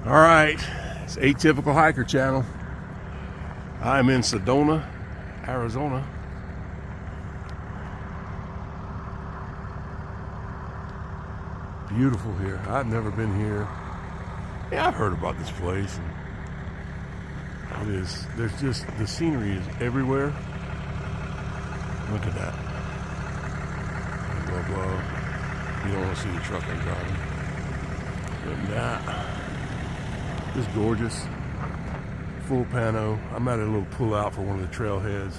All right, it's Atypical Hiker Channel. I'm in Sedona, Arizona. Beautiful here. I've never been here. Yeah, I've heard about this place. And there's just, the scenery is everywhere. Look at that. Blah, blah. You don't want to see the truck I'm driving. Look at that. Just gorgeous. Full pano. I'm at a little pull out for one of the trailheads.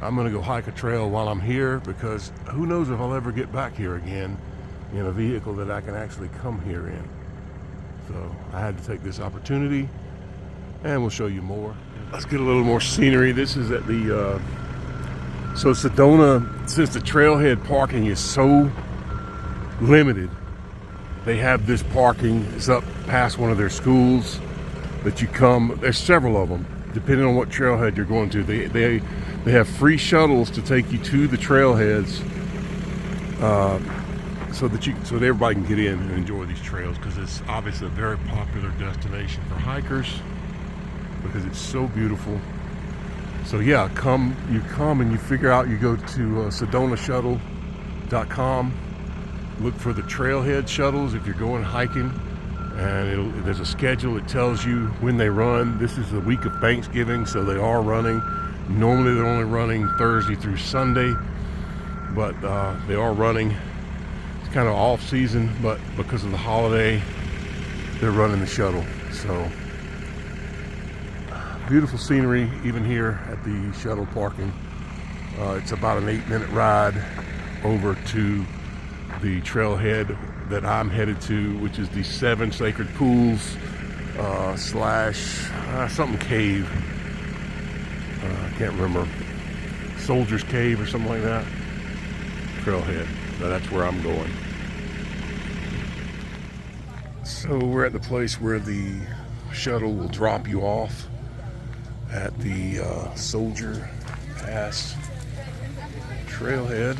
I'm gonna go hike a trail while I'm here because who knows if I'll ever get back here again in a vehicle that I can actually come here in. So I had to take this opportunity and we'll show you more. Let's get a little more scenery. This is at the, so Sedona, since the trailhead parking is so limited, they have this parking, it's up past one of their schools that you come, there's several of them, depending on what trailhead you're going to. They have free shuttles to take you to the trailheads so that everybody can get in and enjoy these trails, because it's obviously a very popular destination for hikers because it's so beautiful. So yeah, you come and you figure out, you go to sedonashuttle.com, look for the trailhead shuttles if you're going hiking, and there's a schedule that tells you when they run. This is the week of Thanksgiving, so they are running. Normally they're only running Thursday through Sunday, but they are running. It's kind of off season, but because of the holiday, they're running the shuttle. So beautiful scenery even here at the shuttle parking. It's about an 8-minute ride over to the trailhead that I'm headed to, which is the 7 Sacred Pools / something cave. I can't remember. Soldiers Cave or something like that. Trailhead. So that's where I'm going. So we're at the place where the shuttle will drop you off at the Soldier Pass trailhead.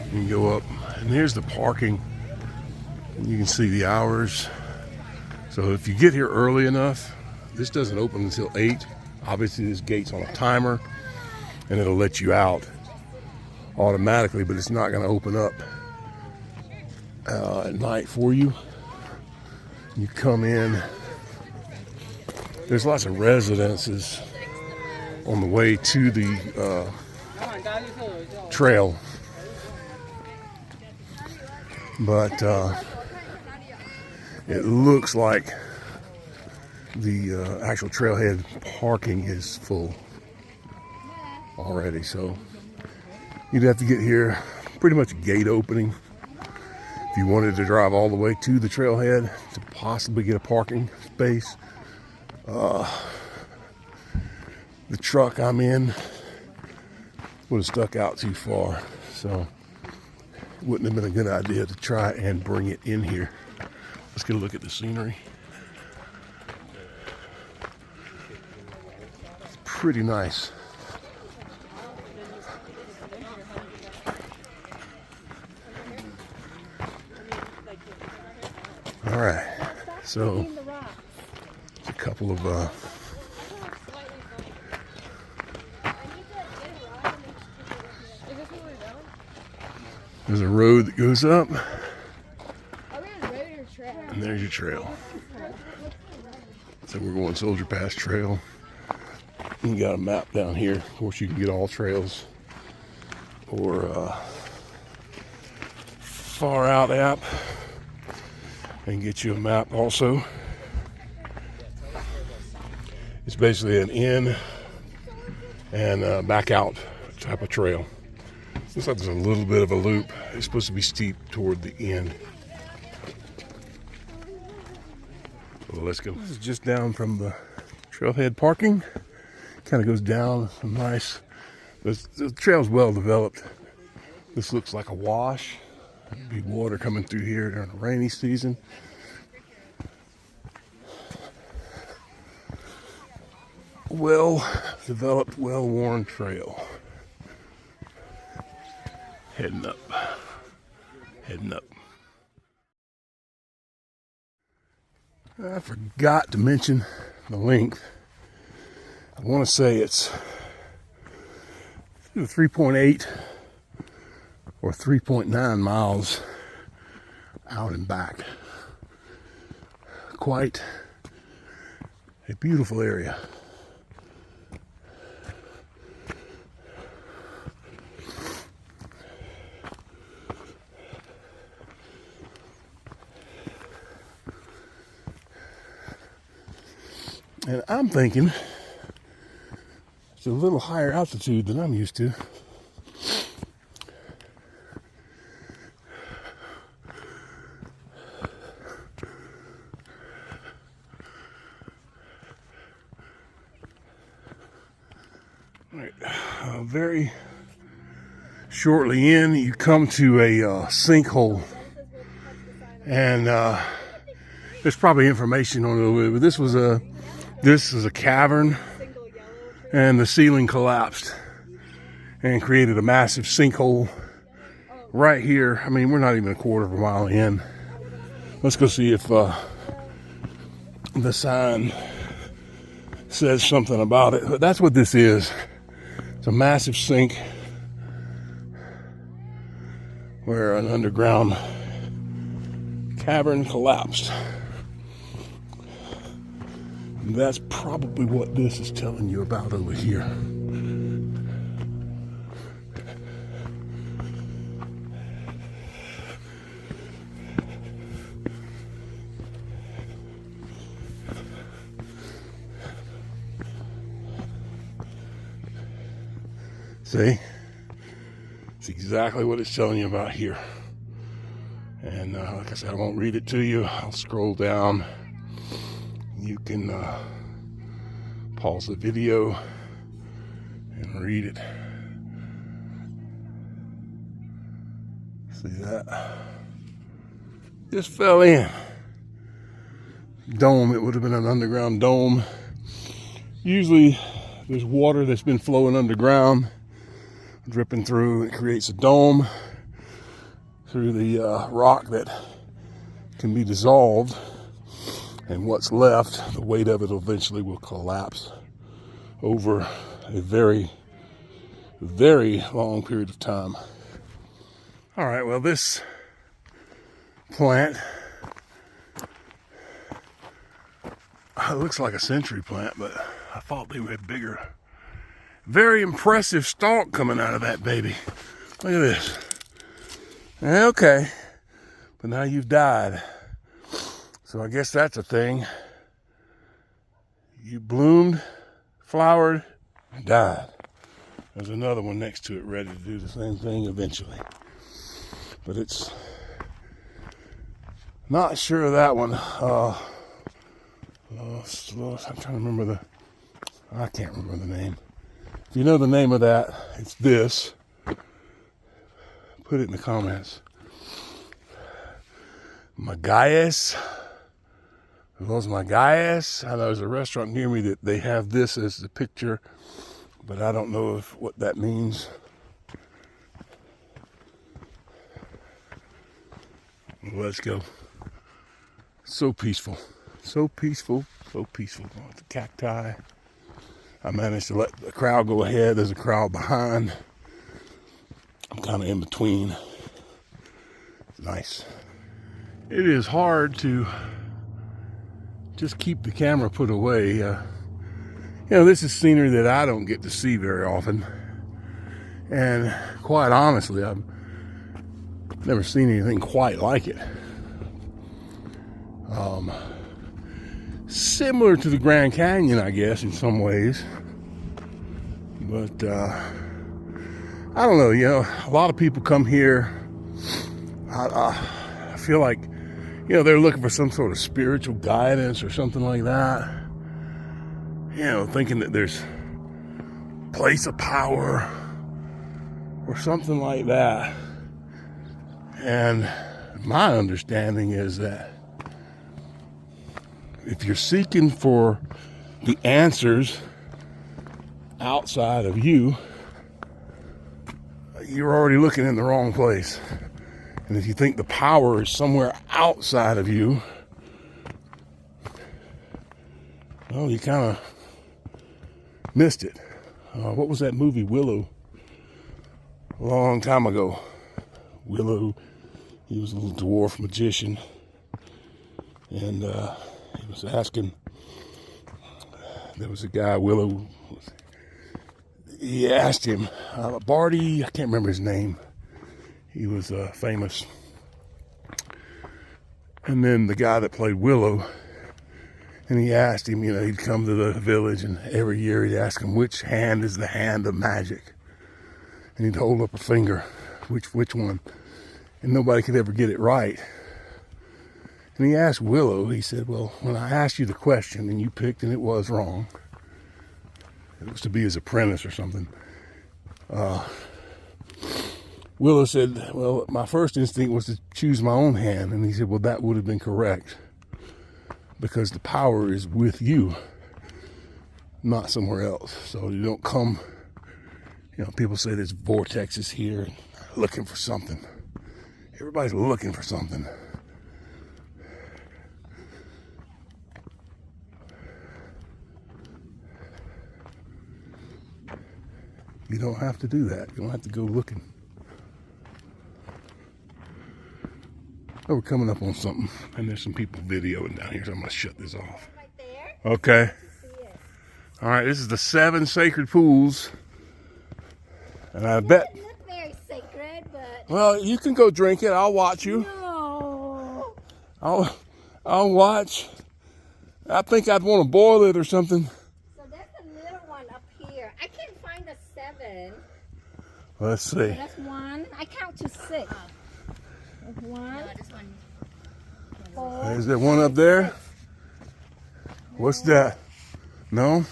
You can go up, and here's the parking. You can see the hours. So if you get here early enough, this doesn't open until 8. Obviously this gate's on a timer and it'll let you out automatically, but it's not going to open up at night for you. You come in, there's lots of residences on the way to the trail, but it looks like the actual trailhead parking is full already, so you'd have to get here pretty much gate opening if you wanted to drive all the way to the trailhead to possibly get a parking space. The truck I'm in would have stuck out too far, so it wouldn't have been a good idea to try and bring it in here. Let's get a look at the scenery. It's pretty nice. All right, so a couple of there's a road that goes up, and there's your trail. So we're going Soldier Pass Trail. You got a map down here. Of course, you can get all trails or Far Out app and get you a map also. It's basically an in and back out type of trail. Looks like there's a little bit of a loop. It's supposed to be steep toward the end. Well, let's go. This is just down from the trailhead parking. Kind of goes down some nice. The trail's well developed. This looks like a wash. There'd be water coming through here during the rainy season. Well developed, well worn trail. Heading up. I forgot to mention the length. I want to say it's 3.8 or 3.9 miles out and back. Quite a beautiful area. And I'm thinking it's a little higher altitude than I'm used to. All right, very shortly in, you come to a sinkhole, and there's probably information on it. But this is a cavern, and the ceiling collapsed and created a massive sinkhole right here. I mean, we're not even a quarter of a mile in. Let's go see if the sign says something about it. But that's what this is. It's a massive sink where an underground cavern collapsed. And that's probably what this is telling you about over here. See? It's exactly what it's telling you about here. And like I said, I won't read it to you. I'll scroll down. You can pause the video and read it. See that? Just fell in. Dome, it would have been an underground dome. Usually there's water that's been flowing underground, dripping through. It creates a dome through the rock that can be dissolved, and what's left, the weight of it eventually will collapse over a very, very long period of time. All right, well, this plant, it looks like a century plant, but I thought they had bigger. Very impressive stalk coming out of that baby. Look at this. Okay, but now you've died. So I guess that's a thing. You bloomed, flowered, and died. There's another one next to it ready to do the same thing eventually. But it's not sure of that one. I'm trying to remember I can't remember the name. If you know the name of that, it's this. Put it in the comments. Magalhães. Los Magalhães. I know there's a restaurant near me that they have this as the picture, but I don't know what that means. Let's go. So peaceful. So peaceful. So peaceful. The cacti. I managed to let the crowd go ahead. There's a crowd behind. I'm kind of in between. It's nice. It is hard to just keep the camera put away. This is scenery that I don't get to see very often. And quite honestly, I've never seen anything quite like it. Similar to the Grand Canyon, I guess, in some ways. But I don't know, a lot of people come here. I feel like, they're looking for some sort of spiritual guidance or something like that. Thinking that there's a place of power or something like that. And my understanding is that if you're seeking for the answers outside of you, you're already looking in the wrong place. And if you think the power is somewhere outside of you, Oh, you kind of missed it. What was that movie, Willow? A long time ago. Willow, he was a little dwarf magician. And he was asking, there was a guy, Willow, he asked him, Barty, I can't remember his name. He was famous. And then the guy that played Willow, and he asked him, you know, he'd come to the village, and every year he'd ask him, which hand is the hand of magic? And he'd hold up a finger, which one? And nobody could ever get it right. And he asked Willow, he said, well, when I asked you the question and you picked and it was wrong, it was to be his apprentice or something. Willow said, well, my first instinct was to choose my own hand. And he said, well, that would have been correct, because the power is with you, not somewhere else. So you don't come, you know, people say there's vortexes here, looking for something. Everybody's looking for something. You don't have to do that. You don't have to go looking. Oh, we're coming up on something, and there's some people videoing down here, so I'm going to shut this off. Right there. Okay. All right, this is the 7 sacred pools. And I bet... It doesn't look very sacred, but... Well, you can go drink it. I'll watch you. No. I'll watch. I think I'd want to boil it or something. So there's a little one up here. I can't find a 7. Let's see. So that's 1. I count to 6. There's 1. No, this one. 4. Is there one up there? What's that? No?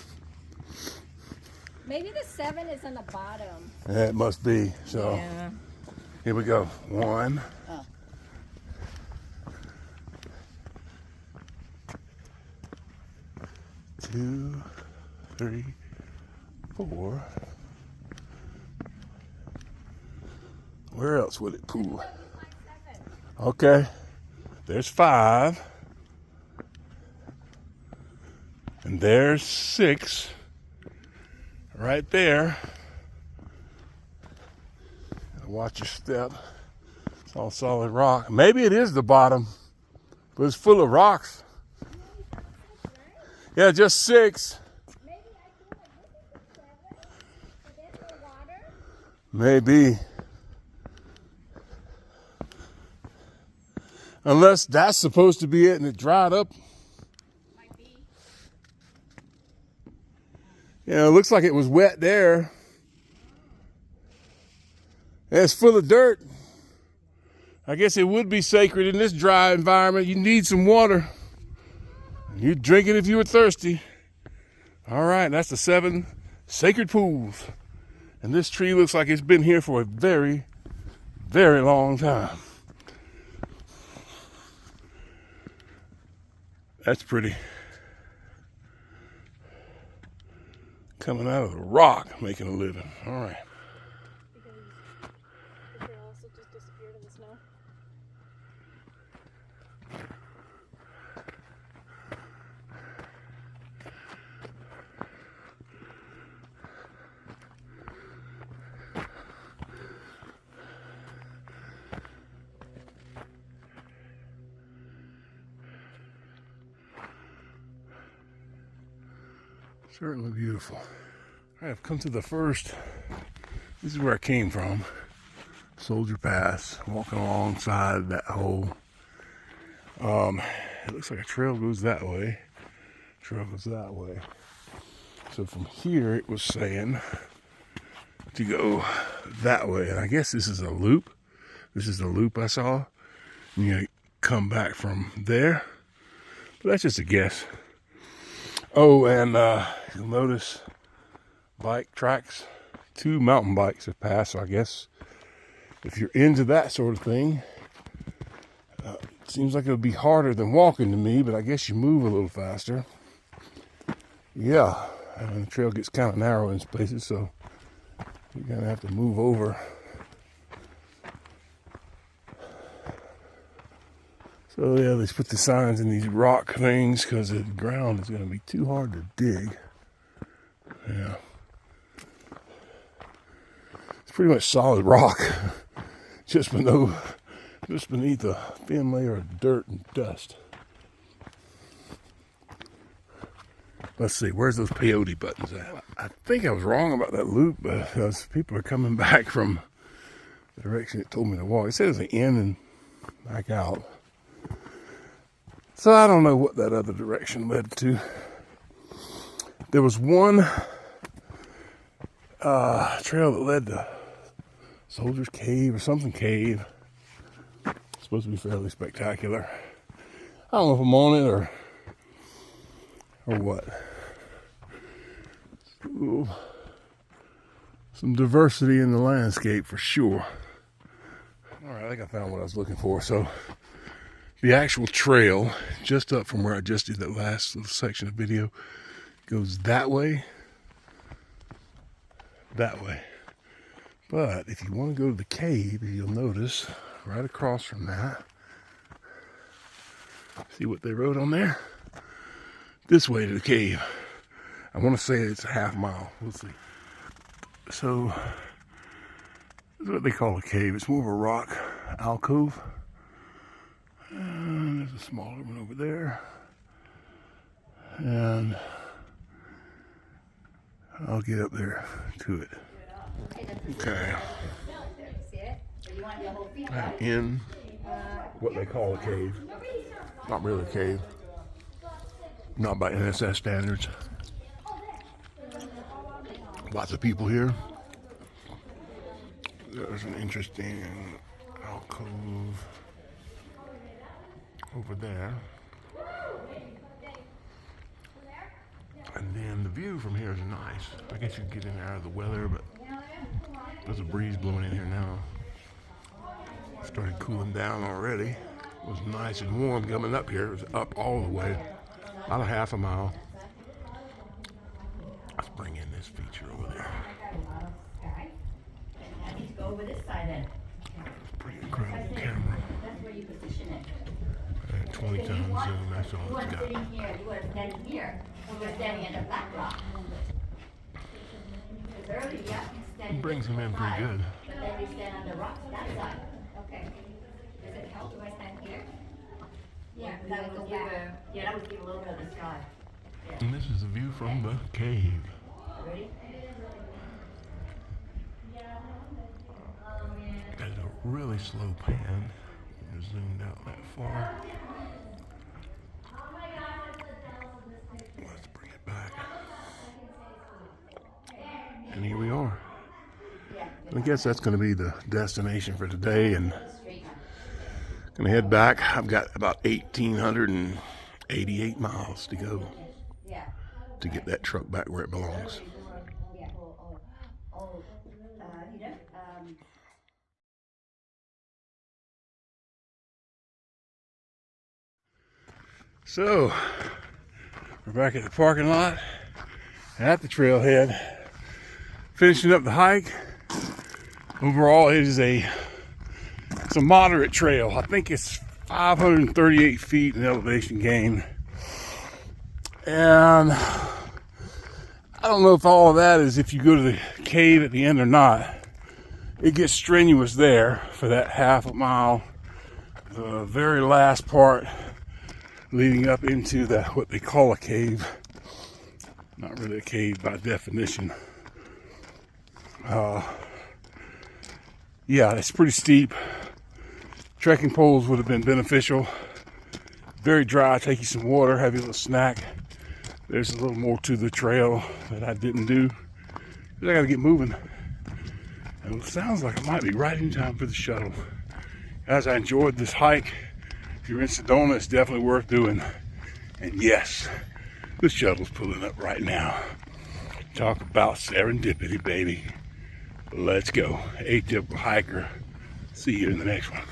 Maybe the 7 is on the bottom. Yeah, it must be. So Yeah. here we go. 1. Oh. 2, 3, 4. Where else would it pool? Okay. There's 5. And there's 6. Right there. Watch your step. It's all solid rock. Maybe it is the bottom, but it's full of rocks. Yeah, just 6. Maybe I feel like this is the 7. So there's no water. Maybe. Unless that's supposed to be it and it dried up. Might be. Yeah, it looks like it was wet there. And it's full of dirt. I guess it would be sacred in this dry environment. You need some water. You'd drink it if you were thirsty. All right, that's the 7 sacred pools. And this tree looks like it's been here for a very, very long time. That's pretty. Coming out of the rock, making a living. All right. Because they also just disappeared in the snow. Certainly beautiful. All right, I've come to the first. This is where I came from. Soldier Pass. Walking alongside that hole. It looks like a trail goes that way. Trail goes that way. So from here, it was saying to go that way. And I guess this is a loop. This is the loop I saw. And you come back from there. But that's just a guess. Oh, and you'll notice bike tracks. 2 mountain bikes have passed, so I guess if you're into that sort of thing, it seems like it would be harder than walking to me, but I guess you move a little faster. Yeah, and the trail gets kind of narrow in places, so you're going to have to move over. So yeah, they put the signs in these rock things because the ground is going to be too hard to dig. Yeah. It's pretty much solid rock. just beneath a thin layer of dirt and dust. Let's see, where's those peyote buttons at? I think I was wrong about that loop, but because people are coming back from the direction it told me to walk. It says the in and back out. So I don't know what that other direction led to. There was one trail that led to Soldiers Cave or something cave. It's supposed to be fairly spectacular. I don't know if I'm on it or what. Ooh. Some diversity in the landscape for sure. All right, I think I found what I was looking for. So the actual trail, just up from where I just did that last little section of video, goes that way. That way. But if you want to go to the cave, you'll notice right across from that. See what they wrote on there? This way to the cave. I want to say it's a half mile. We'll see. So, this is what they call a cave. It's more of a rock alcove. And there's a smaller one over there. And I'll get up there to it. Okay. I'm in what they call a cave. Not really a cave. Not by NSS standards. Lots of people here. There's an interesting alcove over there. And then the view from here is nice. I guess you can get in there out of the weather, but there's a breeze blowing in here now. It started cooling down already. It was nice and warm coming up here. It was up all the way, about a half a mile. Let's bring in this feature over there. Pretty incredible camera. 20 times zoom, that's all it's got. It brings them in pretty good. And this is the view from the cave. Got a really slow pan. You're zoomed out that far. Let's bring it back. And here we are. I guess that's going to be the destination for today, and going to head back. I've got about 1,888 miles to go to get that truck back where it belongs. So, we're back at the parking lot at the trailhead, finishing up the hike. Overall, it's a moderate trail. I think it's 538 feet in elevation gain. And I don't know if all of that is if you go to the cave at the end or not. It gets strenuous there for that half a mile. The very last part leading up into what they call a cave. Not really a cave by definition. Yeah, it's pretty steep. Trekking poles would have been beneficial. Very dry, take you some water, have you a little snack. There's a little more to the trail that I didn't do. I gotta get moving. And it sounds like it might be right in time for the shuttle. Guys, I enjoyed this hike. If you're in Sedona, it's definitely worth doing. And yes, the shuttle's pulling up right now. Talk about serendipity, baby. Let's go. Atypical hiker. See you in the next one.